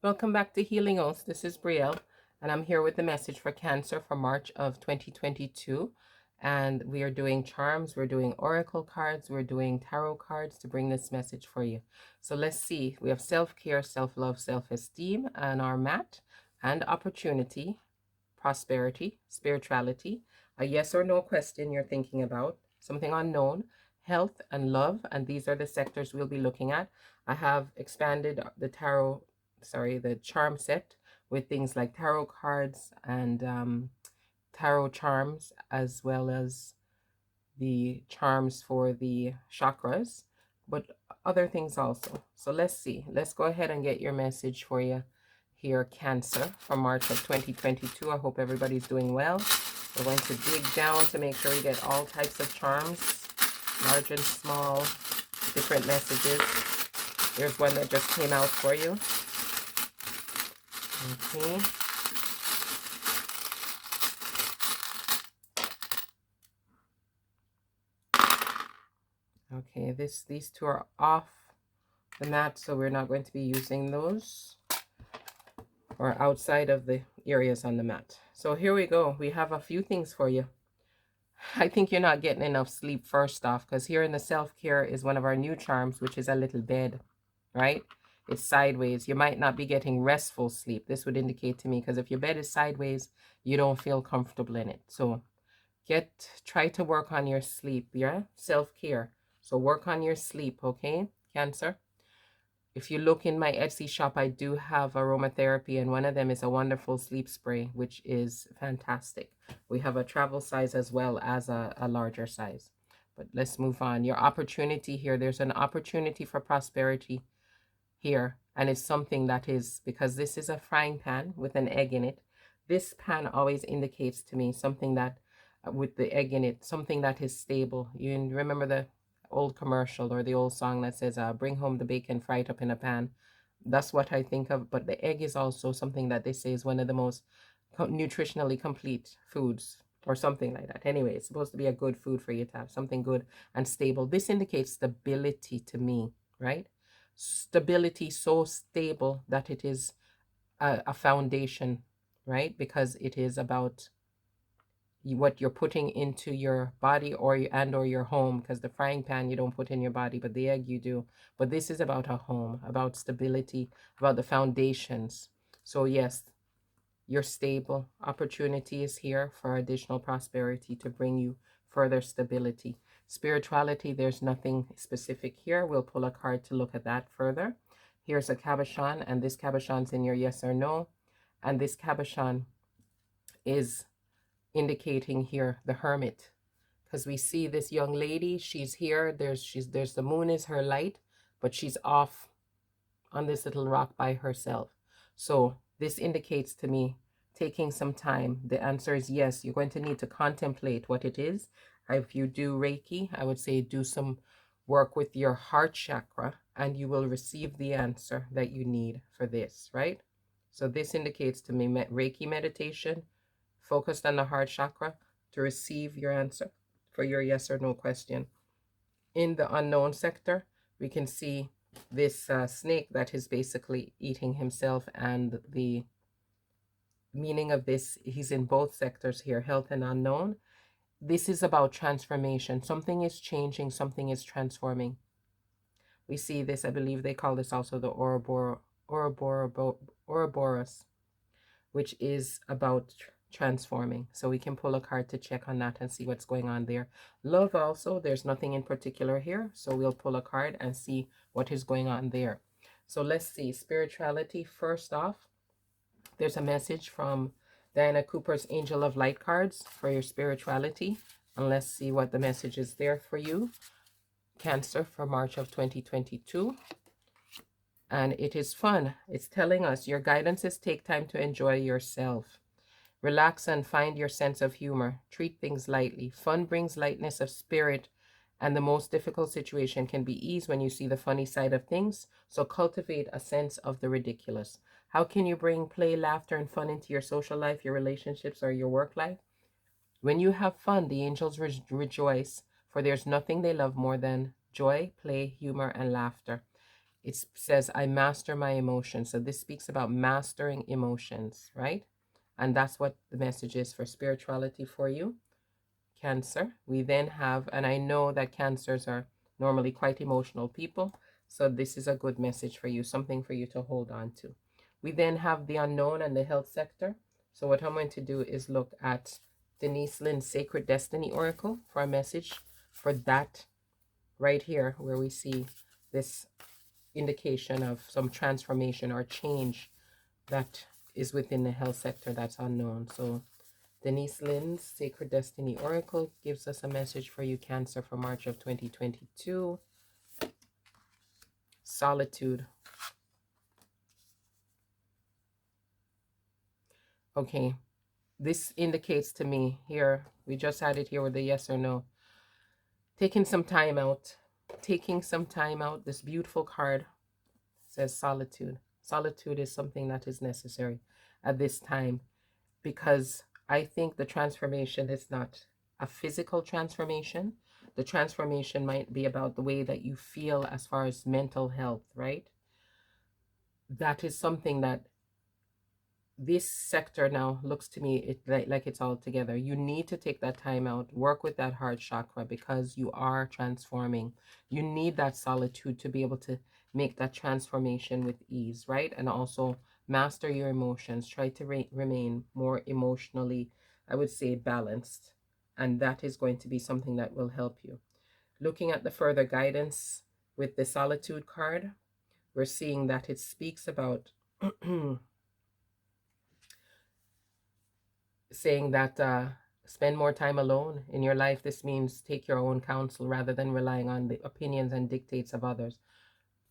Welcome back to Healing Oaths. This is Brielle, and I'm here with the message for Cancer for March of 2022. And we are doing charms, we're doing oracle cards, we're doing tarot cards to bring this message for you. So let's see. We have self-care, self-love, self-esteem, and our mat, and opportunity, prosperity, spirituality, a yes or no question you're thinking about, something unknown, health and love, and these are the sectors we'll be looking at. I have expanded the the charm set with things like tarot cards and tarot charms, as well as the charms for the chakras, but other things also. So let's see. Let's go ahead and get your message for you here, Cancer, for March of 2022. I hope everybody's doing well. We're going to dig down to make sure we get all types of charms, large and small, different messages. There's one that just came out for you. Okay. Okay, these two are off the mat, so we're not going to be using those, or outside of the areas on the mat. So here we go. We have a few things for you. I think you're not getting enough sleep first off, because here in the self-care is one of our new charms, which is a little bed, right? It's sideways. You might not be getting restful sleep. This would indicate to me, because if your bed is sideways, you don't feel comfortable in it. So try to work on your sleep, yeah? Self-care. So work on your sleep, okay, Cancer? If you look in my Etsy shop, I do have aromatherapy, and one of them is a wonderful sleep spray, which is fantastic. We have a travel size as well as a larger size. But let's move on. Your opportunity here, there's an opportunity for prosperity here, and it's something that is, because this is a frying pan with an egg in it. This pan always indicates to me something that, with the egg in it, something that is stable. You remember the old commercial or the old song that says, bring home the bacon, fry it up in a pan. That's what I think of. But the egg is also something that they say is one of the most nutritionally complete foods, or something like that. Anyway, it's supposed to be a good food for you to have, something good and stable. This indicates stability to me, right? Stability, so stable that it is a foundation, right? Because it is about what you're putting into your body or your home, because the frying pan you don't put in your body, but the egg you do. But this is about a home, about stability, about the foundations. So yes, you're stable. Opportunity is here for additional prosperity to bring you further stability. Spirituality, there's nothing specific here. We'll pull a card to look at that further. Here's a cabochon, and this cabochon's in your yes or no. And this cabochon is indicating here the Hermit, because we see this young lady. She's here. There's the moon is her light, but she's off on this little rock by herself. So this indicates to me taking some time. The answer is yes. You're going to need to contemplate what it is. If you do Reiki, I would say do some work with your heart chakra, and you will receive the answer that you need for this, right? So this indicates to me Reiki meditation focused on the heart chakra to receive your answer for your yes or no question. In the unknown sector, we can see this snake that is basically eating himself, and the meaning of this, he's in both sectors here, health and unknown. This is about transformation. Something is changing, something is transforming. We see this, I believe they call this also the Ouroboros, which is about transforming. So we can pull a card to check on that and see what's going on there. Love also, there's nothing in particular here, so we'll pull a card and see what is going on there. So let's see. Spirituality, first off, there's a message from Diana Cooper's Angel of Light cards for your spirituality, and let's see what the message is there for you, Cancer, for March of 2022. And it is fun. It's telling us your guidance is take time to enjoy yourself. Relax and find your sense of humor. Treat things lightly. Fun brings lightness of spirit, and the most difficult situation can be eased when you see the funny side of things. So cultivate a sense of the ridiculous. How can you bring play, laughter, and fun into your social life, your relationships, or your work life? When you have fun, the angels rejoice, for there's nothing they love more than joy, play, humor, and laughter. It says, I master my emotions. So this speaks about mastering emotions, right? And that's what the message is for spirituality for you, Cancer. We then have, and I know that Cancers are normally quite emotional people, so this is a good message for you, something for you to hold on to. We then have the unknown and the health sector. So what I'm going to do is look at Denise Lynn's Sacred Destiny Oracle for a message for that right here, where we see this indication of some transformation or change that is within the health sector that's unknown. So Denise Lynn's Sacred Destiny Oracle gives us a message for you, Cancer, for March of 2022. Solitude. Okay, this indicates to me here, we just had it here with a yes or no. Taking some time out. Taking some time out. This beautiful card says solitude. Solitude is something that is necessary at this time, because I think the transformation is not a physical transformation. The transformation might be about the way that you feel as far as mental health, right? That is something that this sector now looks to me like it's all together. You need to take that time out, work with that heart chakra, because you are transforming. You need that solitude to be able to make that transformation with ease, right? And also master your emotions. Try to remain more emotionally, I would say, balanced. And that is going to be something that will help you. Looking at the further guidance with the solitude card, we're seeing that it speaks about saying that spend more time alone in your life. This means take your own counsel rather than relying on the opinions and dictates of others.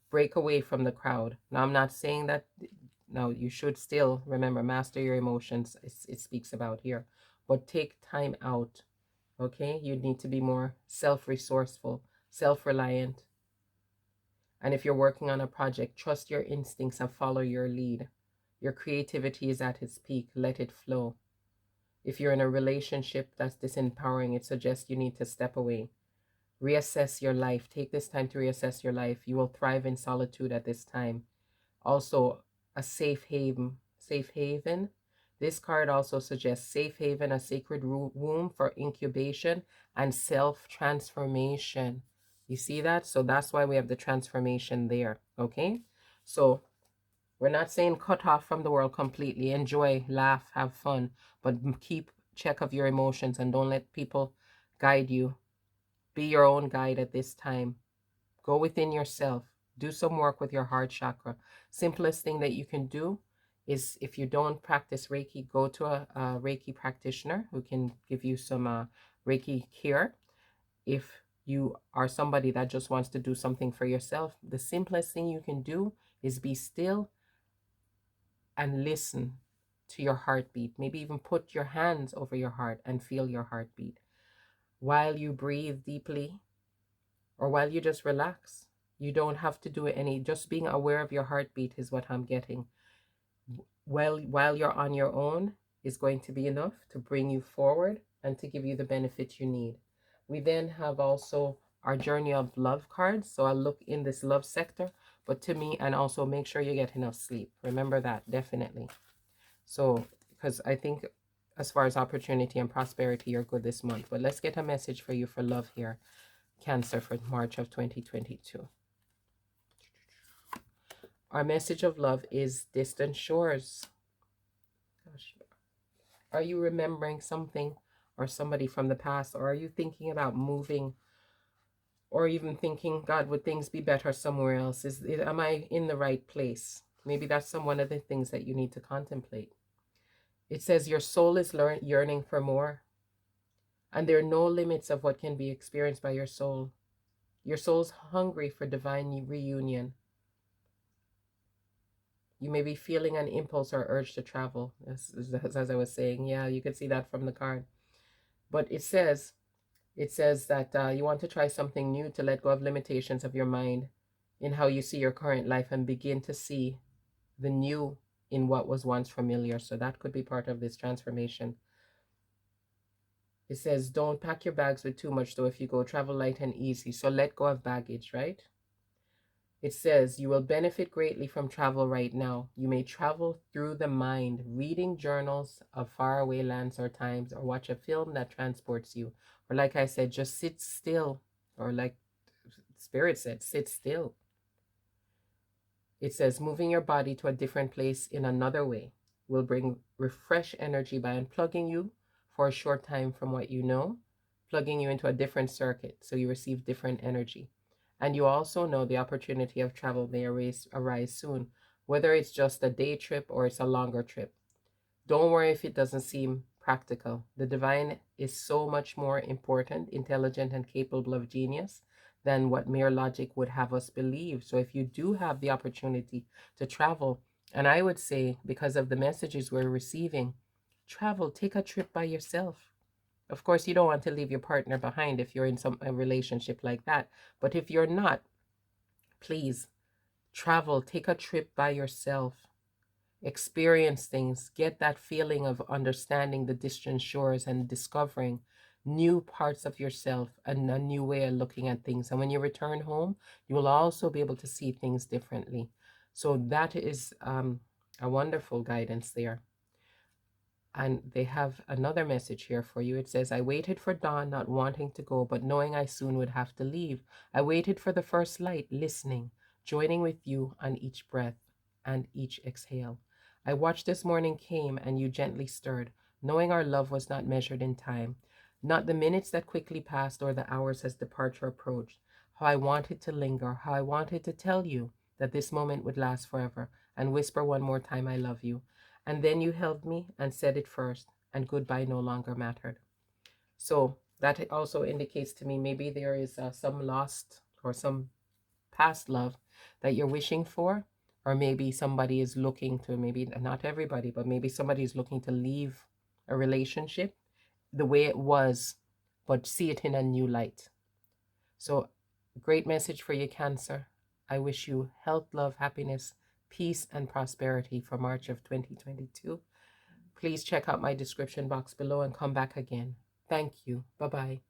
Break away from the crowd. Now, I'm not saying that, now you should still remember, master your emotions, it speaks about here, but take time out. Okay, you need to be more self-resourceful, self-reliant. And if you're working on a project, trust your instincts and follow your lead. Your creativity is at its peak. Let it flow. If you're in a relationship that's disempowering, it suggests you need to step away. Reassess your life. Take this time to reassess your life. You will thrive in solitude at this time. Also, a safe haven. Safe haven. This card also suggests safe haven, a sacred womb for incubation and self-transformation. You see that? So that's why we have the transformation there. Okay? So we're not saying cut off from the world completely. Enjoy, laugh, have fun, but keep check of your emotions and don't let people guide you. Be your own guide at this time. Go within yourself. Do some work with your heart chakra. Simplest thing that you can do is, if you don't practice Reiki, go to a Reiki practitioner who can give you some Reiki Care. If you are somebody that just wants to do something for yourself, the simplest thing you can do is be still and listen to your heartbeat. Maybe even put your hands over your heart and feel your heartbeat while you breathe deeply, or while you just relax. You don't have to do any, just being aware of your heartbeat is what I'm getting. While you're on your own is going to be enough to bring you forward and to give you the benefit you need. We then have also our journey of love cards. So I'll look in this love sector, but to me, and also make sure you get enough sleep. Remember that, definitely. So, because I think as far as opportunity and prosperity, you're good this month. But let's get a message for you for love here, Cancer, for March of 2022. Our message of love is distant shores. Gosh. Are you remembering something or somebody from the past? Or are you thinking about moving? Or even thinking, God, would things be better somewhere else? Am I in the right place? Maybe that's one of the things that you need to contemplate. It says your soul is yearning for more. And there are no limits of what can be experienced by your soul. Your soul's hungry for divine reunion. You may be feeling an impulse or urge to travel, as I was saying. Yeah, you could see that from the card. But it says that you want to try something new, to let go of limitations of your mind in how you see your current life and begin to see the new in what was once familiar. So that could be part of this transformation. It says, don't pack your bags with too much, though. If you go, travel light and easy. So let go of baggage, right? It says, you will benefit greatly from travel right now. You may travel through the mind, reading journals of faraway lands or times, or watch a film that transports you. Or like I said, just sit still. Or like Spirit said, sit still. It says, moving your body to a different place in another way will bring refresh energy by unplugging you for a short time from what you know, plugging you into a different circuit so you receive different energy. And you also know the opportunity of travel may arise soon, whether it's just a day trip or it's a longer trip. Don't worry if it doesn't seem practical. The divine is so much more important, intelligent, and capable of genius than what mere logic would have us believe. So if you do have the opportunity to travel, and I would say because of the messages we're receiving, travel, take a trip by yourself. Of course, you don't want to leave your partner behind if you're in a relationship like that. But if you're not, please travel, take a trip by yourself. Experience things, get that feeling of understanding the distant shores and discovering new parts of yourself and a new way of looking at things. And when you return home, you will also be able to see things differently. So that is a wonderful guidance there. And they have another message here for you. It says, I waited for dawn, not wanting to go, but knowing I soon would have to leave. I waited for the first light, listening, joining with you on each breath and each exhale. I watched this morning came and you gently stirred, knowing our love was not measured in time, not the minutes that quickly passed or the hours as departure approached. How I wanted to linger, how I wanted to tell you that this moment would last forever and whisper one more time, I love you. And then you held me and said it first, and goodbye no longer mattered. So that also indicates to me maybe there is some lost or some past love that you're wishing for, or maybe somebody is looking to, maybe not everybody, but maybe somebody is looking to leave a relationship the way it was, but see it in a new light. So, great message for you, Cancer. I wish you health, love, happiness, peace, and prosperity for March of 2022. Please check out my description box below and come back again. Thank you. Bye-bye.